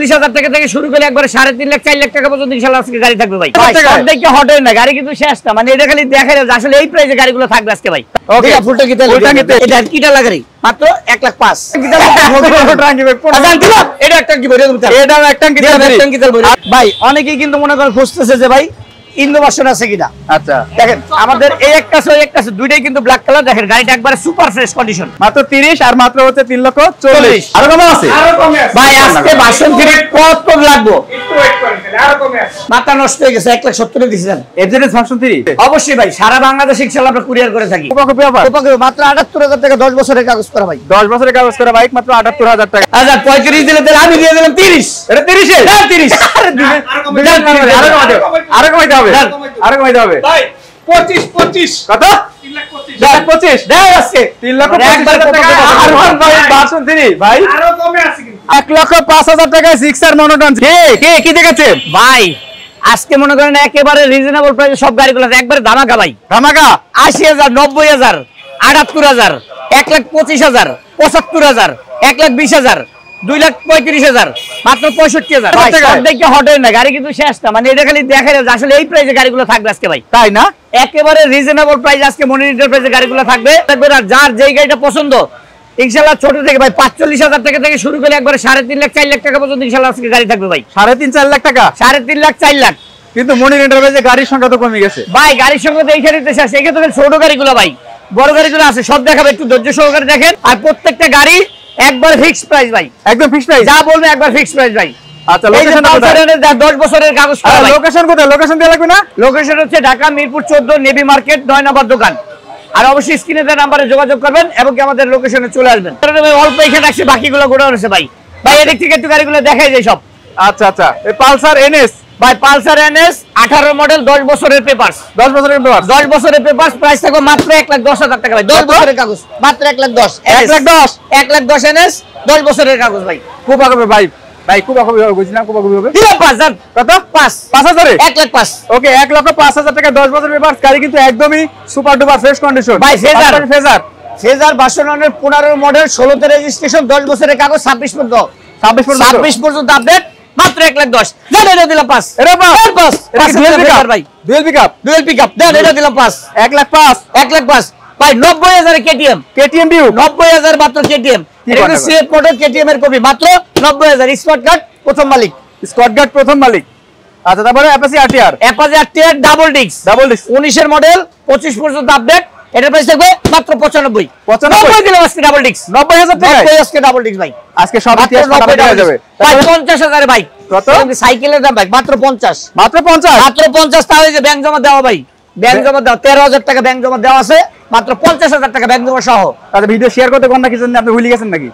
40,000 টাকা থেকে শুরু করে একবারে 3.5 লাখ 4 লাখ টাকা পর্যন্ত ইনশাআল্লাহ আজকে গাড়ি থাকবে ভাই। সব দেখে হট হয় না, গাড়ি কিন্তু শেষ না, মানে এটা খালি দেখাই আসলে এই প্রাইসে গাড়িগুলো থাকবে আজকে ভাই। ওকে ফুলটা কিতে এটা কিটা লাগারি মাত্র 1,05,000 এটা একটা কি বলে এটা একটা কি ভাই। অনেকেই কিন্তু মনে করে খুঁজতেছে যে ভাই ইন্দো ভার্সন আছে কিনা। আচ্ছা দেখেন আমাদের এই একটা দুইটাই কিন্তু ব্ল্যাক কালার। দেখেন গাড়িটা একবারে সুপার ফ্রেশ কন্ডিশন, মাত্র 30 আর মাত্র হচ্ছে 3,40,000। আরো কম আছে ভাই, আজকে ভার্সন 3 কত লাগবে একটু ওয়েট করেন, আরো কমে আছে। মাথা নষ্ট হয়ে গেছে 1,70 দিয়েছেন এফজেডএস ভার্সন 3। অবশ্যই ভাই সারা বাংলাদেশে ইনশাআল্লাহ আমরা কুরিয়ার করে থাকি। মাত্র 78,000 টাকা 10 বছরের কাগজ করা ভাই, 10 বছরের কাগজ করা বাইক মাত্র 78,000 টাকা। আচ্ছা 35 দিলে তাহলে আমি দিয়ে দিলাম 30। এটা 30 এ না 30 আরো কমাইতে হবে আরো কমাইতে হবে ভাই। 25 কত 3,25,000 দেয় আছে 3,25,000 টাকা আর ভাই ভার্সন 3 ভাই আরো কমে আছে কিন্তু 1,05,000 টাকায় 6R মনোটন। কি দেখেছে ভাই আজকে মনে করেন একেবারে রিজনেবল প্রাইসে সব গাড়িগুলো একবারে ধামাকা ভাই, ধামাকা 80,000 90,000 78,000 1,25,000 75,000 1,20,000 2,35,000 মাত্র 65,000 ভাই। সব দেখে হট হয় না, গাড়ি কিন্তু শেষ না, মানে এটা খালি দেখাই আসলে এই প্রাইসে গাড়িগুলো থাকবে আজকে ভাই, তাই না? একেবারে রিজনেবল প্রাইস আজকে মনি এন্টারপ্রাইজে গাড়িগুলো থাকবে। যার যেই গাড়িটা পছন্দ ইনশাআল্লাহ ছোট থেকে ভাই 45,000 টাকা থেকে শুরু করে একবারে 3.5 লাখ 4 লাখ টাকা পর্যন্ত ইনশাআল্লাহ আজকে গাড়ি থাকবে ভাই। 3.5 4 লাখ টাকা 3.5 লাখ 4 লাখ। কিন্তু মনি এন্টারপ্রাইজে গাড়ির সংখ্যা তো কমে গেছে ভাই, গাড়ির সংখ্যা তো এইখানে তো শেষ। এখানে তো ছোট গাড়িগুলো ভাই, বড় গাড়িগুলো আছে সব দেখাবে, একটু ধৈর্য সহকারে দেখেন। আর প্রত্যেকটা গাড়ি একবার ফিক্সড প্রাইস ভাই, একদম ফিক্সড প্রাইস, যা বলবে একবার ফিক্সড প্রাইস ভাই। আচ্ছা লোকেশন কোথায়? 10 বছরের কাগজ করা ভাই। লোকেশন কোথায়? লোকেশন দেয়া লাগবে না? লোকেশন হচ্ছে ঢাকা মিরপুর 14 নেভি মার্কেট 9 নম্বর দোকান। আর অবশ্যই স্ক্রিনে দেওয়া নম্বরে যোগাযোগ করবেন এবং কি আমাদের লোকেশনে চলে আসবেন। অল্প এখানে আছে, বাকিগুলো গোডাউন রয়েছে ভাই। ভাই এদিক থেকে একটু গাড়িগুলো দেখাই যায় সব। আচ্ছা আচ্ছা এই পালসার এনএস ভাই, পালসার এনএস 18 মডেল 10 বছরের পেপারস, 10 বছরের পেপারস, 10 বছরের পেপারস। প্রাইস থাকবে মাত্র 1,10,000 টাকা ভাই, 10 বছরের কাগজ মাত্র 1,10,000 1,10,000 এনএস 10 বছরের কাগজ ভাই। খুব আগে ভাই ভাই খুব আগে বুঝলাম, খুব আগে হবে দিলাম 5,000 কত 5,000 এ 1,05,000 ওকে 1,05,000 টাকা 10 বছরের পেপারস। গাড়ি কিন্তু একদমই সুপার ডুপার ফ্রেশ কন্ডিশন ভাই। ফেজার ভার্সন 15 মডেল 16 তে রেজিস্ট্রেশন 10 বছরের কাগজ 26 পর্যন্ত আপডেট মাত্র 1,10,000 দেন। এটা দিলাম 5 এটা 5 ভাই, ডুয়েল পিকআপ দেন। এটা দিলাম 5 1,05,000 ভাই। 90,000 কেটিএম ডিউ 90,000 মাত্র কেটিএম। এটা সিএফ মডেল কেটিএম এর কপি মাত্র 90,000 স্পট গার্ড প্রথম মালিক। আচ্ছা তারপরে অ্যাপাচি আরটিআর ডাবল ডিস্ক 19 এর মডেল 25 পর্যন্ত আপডেট। এটার প্রাইস থাকবে মাত্র 95 দিলাম আজকে ডাবল ডিস্ক 90,000 টাকা আজকে ডাবল ডিস্ক ভাই। আজকে সব ইতিহাস টাকা দেওয়া যাবে ভাই। 50,000 ভাই কত সাইকেলের দাম ভাই মাত্র 50 তাহলে যে ব্যাংক জমা দেওয়া ভাই, ব্যাংক জমা দাও 13,000 টাকা ব্যাংক জমা দেওয়া আছে মাত্র 50,000 টাকা ব্যাংক জমা সহ। আচ্ছা ভিডিও শেয়ার করতে কোন না কিছু আপনি ভুলে গেছেন নাকি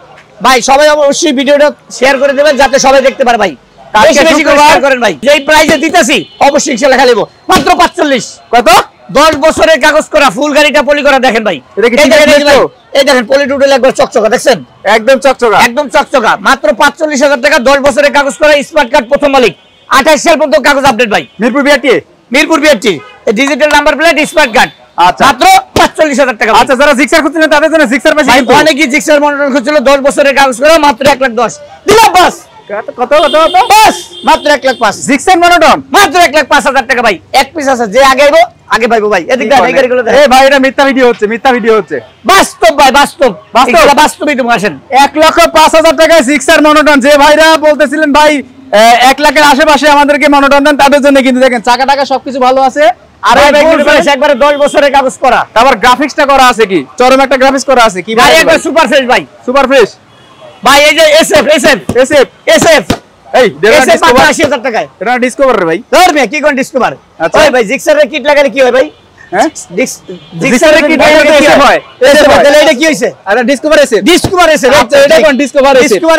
ভাই? সবাই অবশ্যই ভিডিওটা শেয়ার করে দেবেন যাতে সবাই দেখতে পারে ভাই। বেশি করে শেয়ার করেন ভাই। যেই প্রাইসে দিতেছি অবশ্যই ইনশাআল্লাহ খালিব মাত্র 45 কত 10 বছরের কাগজ করা ফুল গাড়িটা পলি করা দেখেন ভাই। এই দেখেন পলি টুটেল একবার চকচকা দেখছেন, একদম চকচকা মাত্র 45,000 টাকা 10 বছরের কাগজ করা স্মার্ট কার্ড প্রথম মালিক। 28 সাল পর্যন্ত কাগজ আপডেট ভাই। Mirpur BRT digital number plate smart card মাত্র 45,000 টাকা। আচ্ছা যারা জিক্সার খুঁজছিলেন তাদের জন্য জিক্সার পাশে কিন্তু অনেকেই জিক্সার মডেল খুঁজছিল 10 বছরের কাগজ করা মাত্র 1,10,000 দিলাম। বাস কত বাস মাত্র 1,05,000 জিক্সার মনোটন মাত্র 1,05,000 টাকা ভাই। এক পিস আছে, যে আগে আইবো আগে পাইবো ভাই। এদিক দা গাড়িগুলো দেখ। এই ভাই এটা মিথ্যা ভিডিও হচ্ছে বাস্তব ভাই, বাস্তবই তুমি আসেন। 1,05,000 টাকায় জিক্সার মনোটন। যে ভাইরা বলতেছিলেন ভাই 1 লাখের আশেপাশে আমাদেরকে মনোটন দেন, তাদের জন্য কিন্তু দেখেন চাকা টাকা সবকিছু ভালো আছে। আর একবারে 10 বছরের কাগজ করা, তারপর গ্রাফিক্সটা করা আছে কি চরম একটা গ্রাফিক্স করা আছে কি ভাই, একবার সুপার ফ্রেশ ভাই, সুপার ফ্রেশ ভাই। এই যে এসএফ এই 80,000 টাকায় এটা ডিসকভার ভাই। ধর মে কি কোন ডিসকভার? আচ্ছা ভাই জিক্সারের কিট লাগালে কি হয় ভাই? হ্যাঁ জিক্সারের কিট লাগালে কি হয়? এসএফ তাহলে এটা কি হইছে? আরে ডিসকভার এসএফ আচ্ছা এটা কোন ডিসকভার এসএফ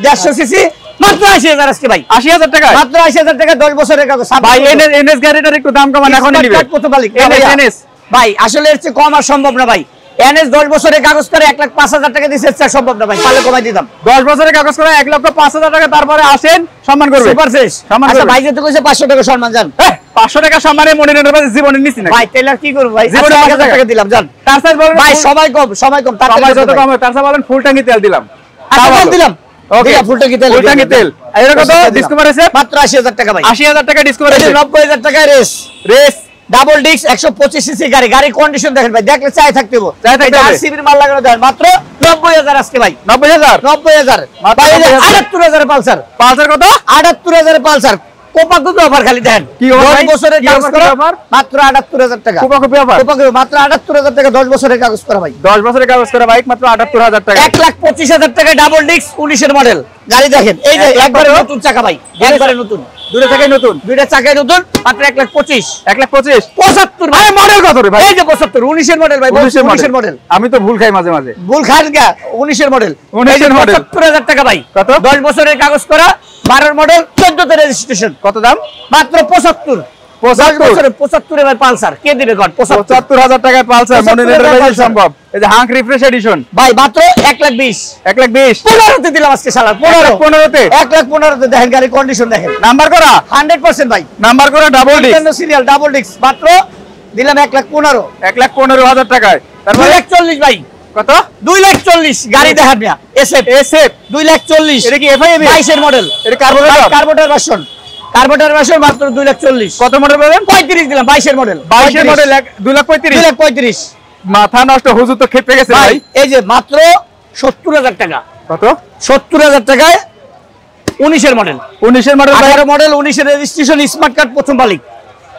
150 সিসি মাত্র 80,000 আজকে ভাই। 80,000 টাকা মাত্র 80,000 টাকা 10 বছরের কাগজ ভাই। এনএস গাড়িটার একটু দাম কমান এখন নিবে কত মালিক এনএস ভাই। আসলে এর চেয়ে কম আর সম্ভব না ভাই। এনএস 10 বছরের কাগজ করে 1,05,000 টাকা দিছে, এটা সম্ভব না ভাই। পালে কমাই দিতাম 10 বছরের কাগজ করে 1,05,000 টাকা। তারপরে আসেন সম্মান করবে সুপার ফ্রেশ সম্মান করবে। আচ্ছা ভাই যেতে কইছে 500 টাকা সম্মান জান। 500 টাকা সম্মানে মনে নেন ভাই, জীবনে নিছি না ভাই। টেলার কি করব ভাই? জীবনে 5,000 টাকা দিলাম জান। তারসাই বলেন ভাই সময় কম তার যত কম তারসাই বলেন ফুল ট্যাঙ্কি তেল দিলাম। আচ্ছা দিলাম ওকে ফুল ট্যাঙ্কি তেল এর কত ডিসকভার আছে মাত্র 80000 টাকা ভাই 80000 টাকা ডিসকভার আছে 90000 টাকা রেস ডাবল ডিস্ক 125 সিসি গাড়ি কন্ডিশন দেখেন ভাই দেখলে চাই থাকতে হবে আরসিবির মাল লাগানো দেন মাত্র 90000 আজকে ভাই 90000 ভাই 78000 পালসার কত 78000 পালসার কোপা কপি অফার খালি দেন কি 10 বছরের কাগজ করা মাত্র 78000 টাকা কোপা কপি অফার মাত্র 78000 টাকা 10 বছরের কাগজ করা ভাই 10 বছরের কাগজ করা বাইক মাত্র 78000 টাকা 1,25,000 টাকা ডাবল ডিস্ক 19 এর মডেল গাড়ি দেখেন এই যে একবারে নতুন চাকা ভাই একবারে নতুন দুইটা চাকায় নতুন মাত্র 1,25,000 75 ভাই মডেল কত রে ভাই এই যে 75 19 এর মডেল ভাই 19 এর মডেল আমি তো ভুল খাই মাঝে ভুল খান গা 19 এর মডেল 75000 টাকা ভাই কত 10 বছরের কাগজ করা 12 মডেল 14 তে রেজিস্ট্রেশন কত দাম মাত্র 75 এর পালসার কে দিবে গড 75000 টাকায় পালসার মনিটর সম্ভব এই যে হাঙ্ক রিফ্রেশ এডিশন ভাই মাত্র 1,20,000 15 তে দিলাম আজকে শালা 15 তে 1,15 তে দেখেন গাড়ি কন্ডিশন দেখেন নাম্বার করা 100% ভাই নাম্বার করা double disc serial double disc মাত্র দিলাম 1,15,000 টাকায় তারপর 2,40,000 ভাই কত 2,40,000 গাড়ি দেখেন মিয়া এসএফ 2,40,000 এটা কি এফআইএম 22 এর মডেল এটা কার্বোরেটর ভার্সন মাত্র 2,40,000 কত মডেল বলেন 35 দিলাম 22 এর মডেল 2,35,000 মাথা নষ্ট হুজুর তো খেপে গেছে ভাই এই যে মাত্র 70000 টাকা কত 70000 টাকায় 19 এর মডেল 18 মডেল 19 এর রেজিস্ট্রেশন স্মার্ট কার্ড প্রথম মালিক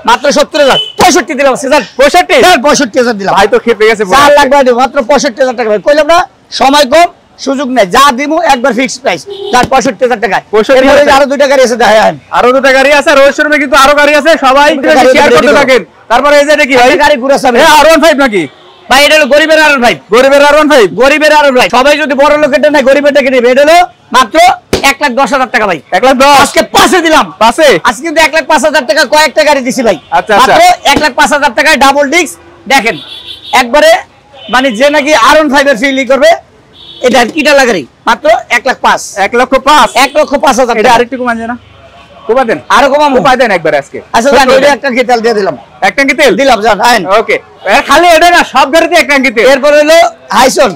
মাত্র 70000 65 দিলাম স্যার 65000 দিলাম ভাই তো খেপে গেছে 4 লাখ ভাই মাত্র 65000 টাকা ভাই কইলাম না সময় কম সুযোগ নাই যা দিমু একবার ফিক্স প্রাইস তার 65000 টাকায় এরপরে আরো দুইটা গাড়ি আছে দেখেন আরো দুটো গাড়ি আছে রোড শোরুমে কিন্তু আরো গাড়ি আছে সবাই শেয়ার করতে থাকেন তারপরে এই যে এটা কি ভাই গাড়ি ঘুরা যাবে হ্যাঁ R15 নাকি ভাই এটা হলো গরিবের R15 সবাই যদি বড় লোকেরটা না গরিবেরটাকে নেবে এটা হলো মাত্র 1,10,000 টাকা ভাই 1,10,000 আজকে পাশে দিলাম পাশে আজকে কিন্তু 1,05,000 টাকা কয়েকটা গাড়ি দিছি ভাই আচ্ছা মাত্র 1,05,000 টাকায় ডাবল ডিস্ক দেখেন একবারে মানে যে নাকি R15 এর ফিল করবে এটা কিটা লাগারি মাত্র 1,05,000 এটা আরেকটু কমান যায় না কোপা দেন আরো কমাম কোপা দেন একবার আজকে আচ্ছা জান এটা একটা কি তেল দিয়ে দিলাম একটা কি তেল দিলাম জান আইন ওকে খালি এটা না সব গাড়িতে একটা কি তেল এরপর হলো হাইসন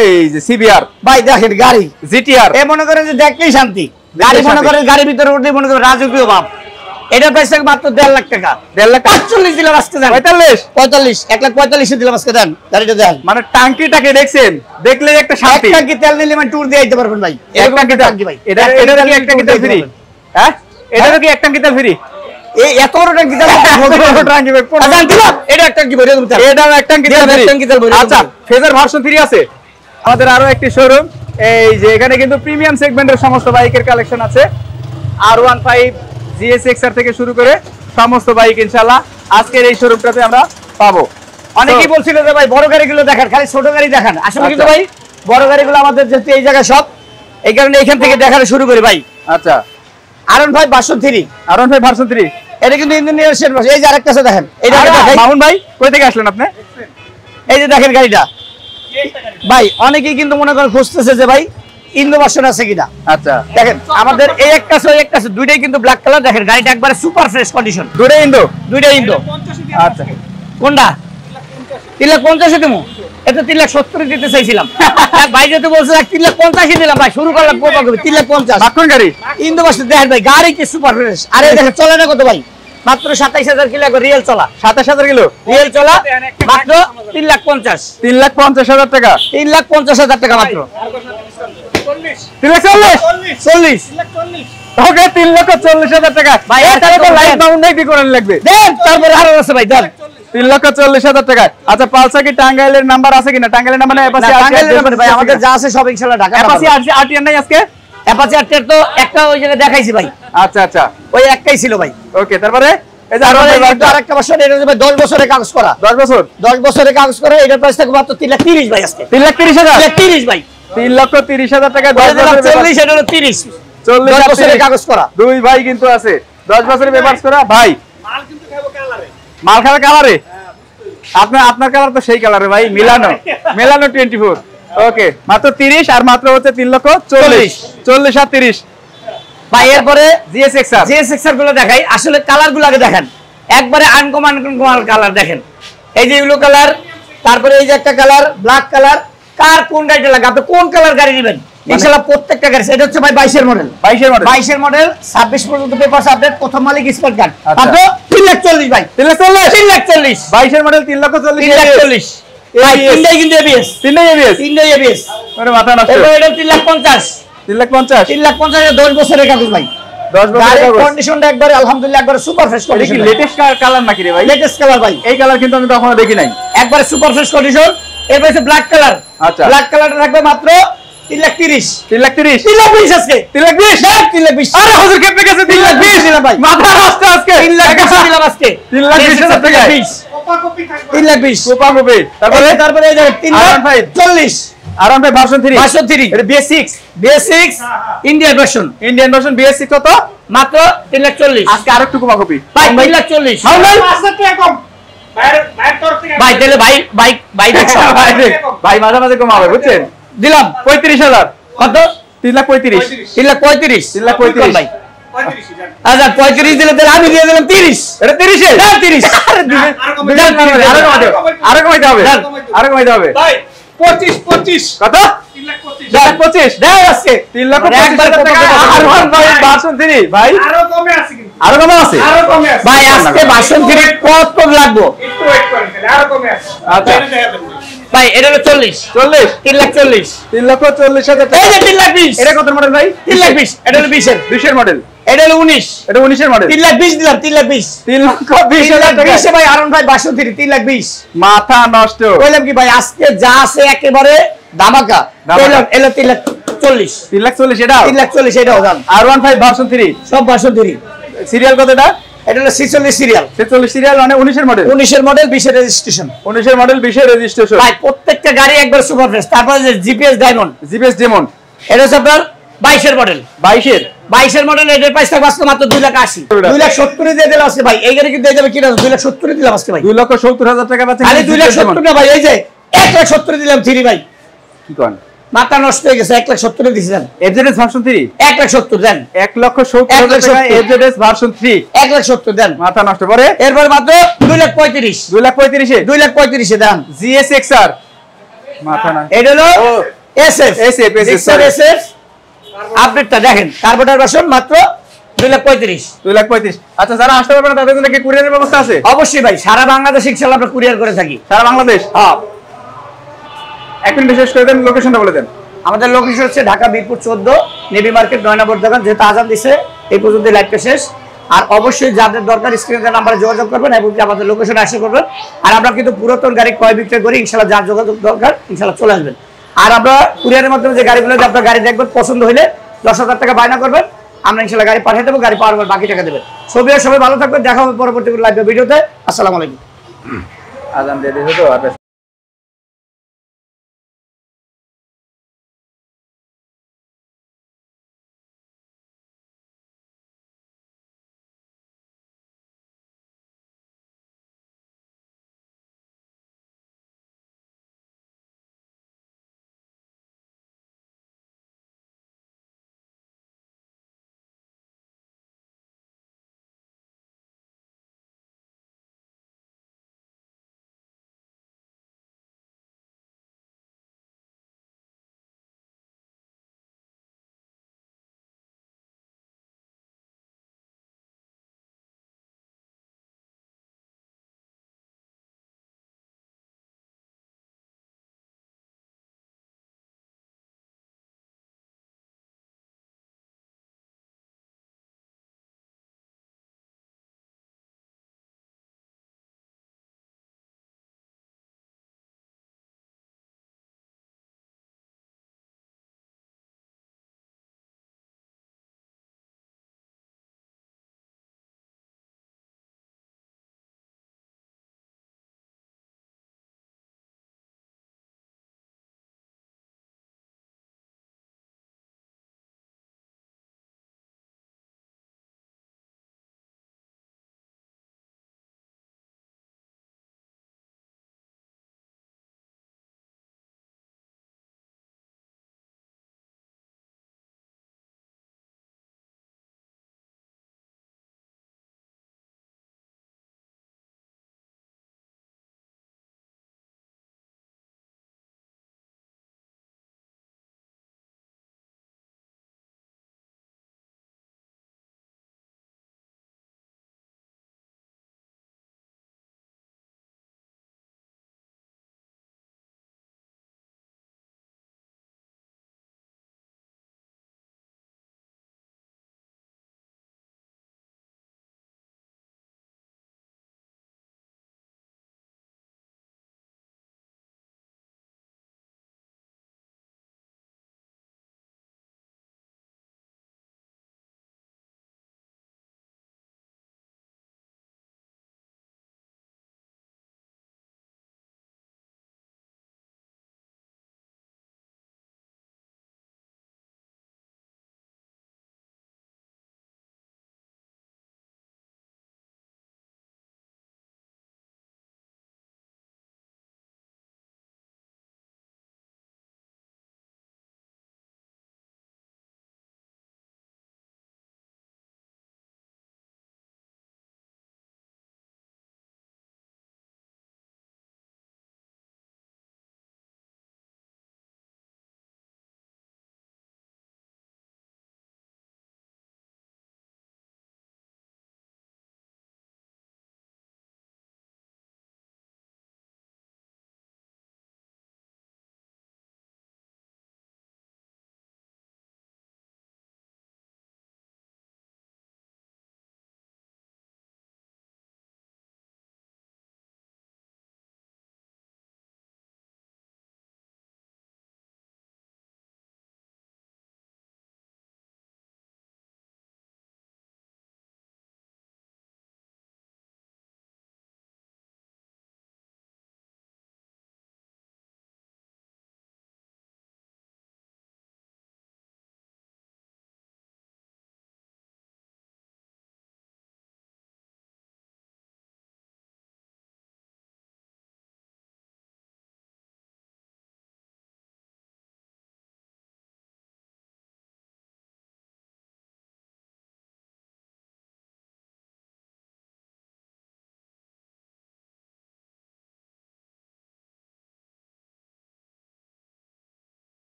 এই যে সিবিআর ভাই দেখেন গাড়ি জিটিআর এ মনে করেন যে দেখলেই শান্তি গাড়ি মনে করেন গাড়ির ভিতরে উঠে মনে করেন রাজকীয় ভাব এটা প্রাইস মাত্র 1.5 লাখ টাকা 1,45,000 দিলাম আজকে দেন 45 1,45,000 দিলাম আজকে দেন গাড়িটা দেন মানে ট্যাঙ্কিটাকে দেখছেন দেখলে একটা শান্তি এক ট্যাঙ্কি তেল নিলে মানে ট্যুর দিয়ে আইতে পারবেন ভাই এক ট্যাঙ্কি ভাই এটা কি এক ট্যাঙ্কি তেল ফ্রি হ্যাঁ এটা কি এক ট্যাঙ্কি তেল ফ্রি এই এত বড় ট্যাঙ্কি তেল ট্যাঙ্কি ভাই আচ্ছা দিলাম এটা এক ট্যাঙ্কি ভরে দেব এটাও এক ট্যাঙ্কি তেল ভরে আচ্ছা ফেজার ভার্সন 3 আছে আমাদের আরো একটি শোরুম এই যে এখানে কিন্তু প্রিমিয়াম সেগমেন্টের সমস্ত বাইকের কালেকশন আছে R15 GSXR থেকে শুরু করে সমস্ত বাইক ইনশাআল্লাহ আজকের এই শোরুমটাতে আমরা পাবো অনেকেই বলছিল যে ভাই বড় গাড়িগুলো দেখান খালি ছোট গাড়ি দেখান আসলে কিন্তু ভাই বড় গাড়িগুলো আমাদের যেতে এই জায়গা সব এই কারণে এখান থেকে দেখানো শুরু করি ভাই আচ্ছা R15 ভার্সন 3 এটা কিন্তু ইঞ্জিনিয়ার ভাষা এই যে আরেকটা আছে দেখেন এইটা দেখাই মামুন ভাই কই থেকে আসলেন আপনি এই যে দেখেন গাড়িটা ভাই অনেকেই কিন্তু মনে করে খুঁজতেছে যে ভাই ইন্দো ভার্সন আছে কিনা আচ্ছা দেখেন আমাদের এই একটা আছে ওই একটা আছে দুইটাই কিন্তু ব্ল্যাক কালার দেখেন গাড়িটা একবারে সুপার ফ্রেশ কন্ডিশন দুইটাই ইন্দো আচ্ছা কোনটা 3,50,000 দিমু এটা 3,70,000 দিতে চাইছিলাম ভাই যেতে বলছে 3,50,000 দিলাম ভাই শুরু করলাম কোপা কবি 3,50,000 মাখন গাড়ি ইন্দো ভার্সন দেখেন ভাই গাড়ি কি সুপার ফ্রেশ আরে দেখেন চলে না কত ভাই মাত্র 27000 কিলো রিয়েল চলা 27000 কিলো রিয়েল চলা মাত্র 3,50,000 টাকা 3,50,000 টাকা মাত্র 3,40,000 ওকে 3,40,000 টাকা ভাই এটা তো লাইভ মাউন্ট নাই কি করেন লাগবে দেন তারপরে আরো আছে ভাই দেন 3,40,000 টাকা আচ্ছা পালসার কি টাঙ্গাইলের নাম্বার আছে কিনা টাঙ্গাইলের নাম্বার না এপাসি টাঙ্গাইলের নাম্বার ভাই আমাদের যা আছে সব ইনশাআল্লাহ ঢাকা এপাসি আরটিআর নাই আজকে এপাসি আরটিআর তো একটা ওই জায়গায় দেখাইছি ভাই আচ্ছা ওই একটাই ছিল ভাই ওকে তারপরে এই যে আরেকটা বছর এটা ভাই 10 বছরের কাগজ করা 10 বছরের কাগজ করা এটার প্রাইস থাকবে মাত্র 3,30,000 ভাই আজকে 3,30,000 ভাই 3,30,000 টাকা 10 বছরের 40 এটা হলো 30 10 বছরের কাগজ করা দুই ভাই কিন্তু আছে 10 বছরের পেপারস করা ভাই মাল কিন্তু খাবো কালারে মাল খাবে কালারে আপনার কালার তো সেই কালারে ভাই মিলানো 24 ওকে মাত্র 30 আর মাত্র হচ্ছে 3,40,000 আর 30 ভাই এরপরে জিএসএক্সআর গুলো দেখাই আসলে কালার গুলো আগে দেখেন একবারে আনকমন কালার দেখেন এই যে ইয়েলো কালার তারপরে এই যে একটা কালার ব্ল্যাক কালার কার কোন গাড়িটা লাগে আপনি কোন কালার গাড়ি নেবেন ইনশাআল্লাহ প্রত্যেকটা গাড়ি এটা হচ্ছে ভাই 22 এর মডেল 22 এর মডেল 26 পর্যন্ত পেপারস আপডেট প্রথম মালিক স্মার্ট কার্ড মাত্র 3,40,000 ভাই 3,40,000 22 এর মডেল 3,40,000 ভাই তিনটাই কিন্তু এবিএস মানে মাথা নষ্ট এটা 3,50,000 এর 10 বছরের কাগজ ভাই 10 বছরের কাগজ কন্ডিশনটা একবারে আলহামদুলিল্লাহ একবারে সুপার ফ্রেশ কন্ডিশন কি লেটেস্ট কালার নাকি রে ভাই লেটেস্ট কালার ভাই এই কালার কিন্তু আমি কখনো দেখি নাই একবারে সুপার ফ্রেশ কন্ডিশন এর পাশে ব্ল্যাক কালার আচ্ছা ব্ল্যাক কালারটা থাকবে মাত্র 3,30,000 3,20,000 আজকে 3,20,000 আরে হুজুর কেটে গেছে 3,20,000 দিলাম ভাই মাথা নষ্ট আজকে 3,20,000 দিলাম আজকে 3,20,000 টাকা কোপা কপি থাকবে 3,20,000 কোপা কপি তারপরে এই যে 3,40,000 আরাম ভাই ভার্সন 3 এটা BS6 ইন্ডিয়ান ভার্সন BS6 কত মাত্র 3,40,000 আজকে আরেকটু কোপা কপি ভাই 3,40,000 ভাই তাহলে ভাই দেখছো ভাই মাঝে মাঝে কমাবে বুঝছেন দিলাম 35,000 কত 3,35,000 ভাই আচ্ছা 35 দিলে তাহলে আমি দিয়ে দিলাম 30 এটা 30 এর 30 আরো কমাইতে হবে ভাই 25 কত 3,25,000 দাও আজকে 3,25,000 টাকা আর1 ভাই ভার্সন 3 ভাই আরো কমে আছে কিন্তু আরো কমে আছে ভাই আজকে ভার্সন 3 কত লাগবে একটু ওয়েট করেন তাহলে আরো কমে আছে আচ্ছা ভাই এটা হলো 40 3,40,000 এই যে 3,20,000 এটা কত মডেল ভাই 3,20,000 এটা হলো 20 এর মডেল এটা হলো 19 এটা 19 এর মডেল 3,20,000 দিলাম 3,20,000 টাকা ভাই আরন ভাই 62 3,20,000 মাথা নষ্ট কইলাম কি ভাই আজকে যা আছে একেবারে ধামাকা এলো 3,40,000 3,40,000 এটা 3,40,000 এটাও দাম R15 ভার্সন 3 সব 62 সিরিয়াল কত এটা এটা হলো 46 সিরিয়াল 46 সিরিয়াল মানে 19 এর মডেল 19 এর মডেল 20 এর রেজিস্ট্রেশন 19 এর মডেল 20 এর রেজিস্ট্রেশন ভাই প্রত্যেকটা গাড়ি একবার সুপার ফ্রেশ তারপরে যে জিপিএস ডায়মন্ড এটা হচ্ছে আপনার 22 এর মডেল 22 এর মডেল এর প্রাইস থাকবে আজকে মাত্র 2,80,000 2,70,000 দিয়ে দিলাম আজকে ভাই এই গাড়ি কি দিয়ে যাবে কি না 2,70,000 দিলাম আজকে ভাই 2,70,000 টাকা পাচ্ছেন খালি 2,70,000 না ভাই এই যে 1,70,000 দিলাম 3 ভাই কি কোন মাথা নষ্ট হয়ে গেছে 1,70,000 দিছেন এফজেডএস ভার্সন 3 1,70,000 দেন 1,70,000 টাকা এফজেডএস ভার্সন 3 1,70,000 দেন মাথা নষ্ট পরে এরপর মাত্র 2,35,000 2,35,000 দেন জিএসএক্সআর মাথা না এটা হলো এসএফ এসএফ আপডেটটা দেখেন কার্বোটার ভার্সন মাত্র 2,35,000 আচ্ছা যারা আসতে পারবে না তাদের জন্য কি কুরিয়ারের ব্যবস্থা আছে অবশ্যই ভাই সারা বাংলাদেশ ইনশাআল্লাহ আমরা কুরিয়ার করে থাকি সারা বাংলাদেশ হ্যাঁ এখন বিশেষ করে দেন লোকেশনটা বলে দেন আমাদের লোকেশন হচ্ছে ঢাকা মিরপুর 14 নেভি মার্কেট 9 নম্বর দোকান যেহেতু আজান দিছে এই পর্যন্ত লাইভটা শেষ আর অবশ্যই যাদের দরকার স্ক্রিনের নাম্বারে যোগাযোগ করবেন এবং আমাদের লোকেশনে আসে করবেন আর আমরা কিন্তু পুরাতন গাড়ি ক্রয় বিক্রয় করি ইনশাআল্লাহ যার যোগাযোগ দরকার ইনশাআল্লাহ চলে আসবেন আর আমরা কুরিয়ারের মাধ্যমে যে গাড়িগুলো আপনার গাড়ি দেখবেন পছন্দ হলে 10,000 টাকা বায়না করবেন আমরা ইনশাআল্লাহ গাড়ি পাঠিয়ে দেবো গাড়ি পাওয়ার পর বাকি টাকা দেবেন সবাই ভালো থাকবেন দেখা হবে পরবর্তী লাইভ ভিডিওতে আসসালামু আলাইকুম আজান দিয়ে দিয়েছো তো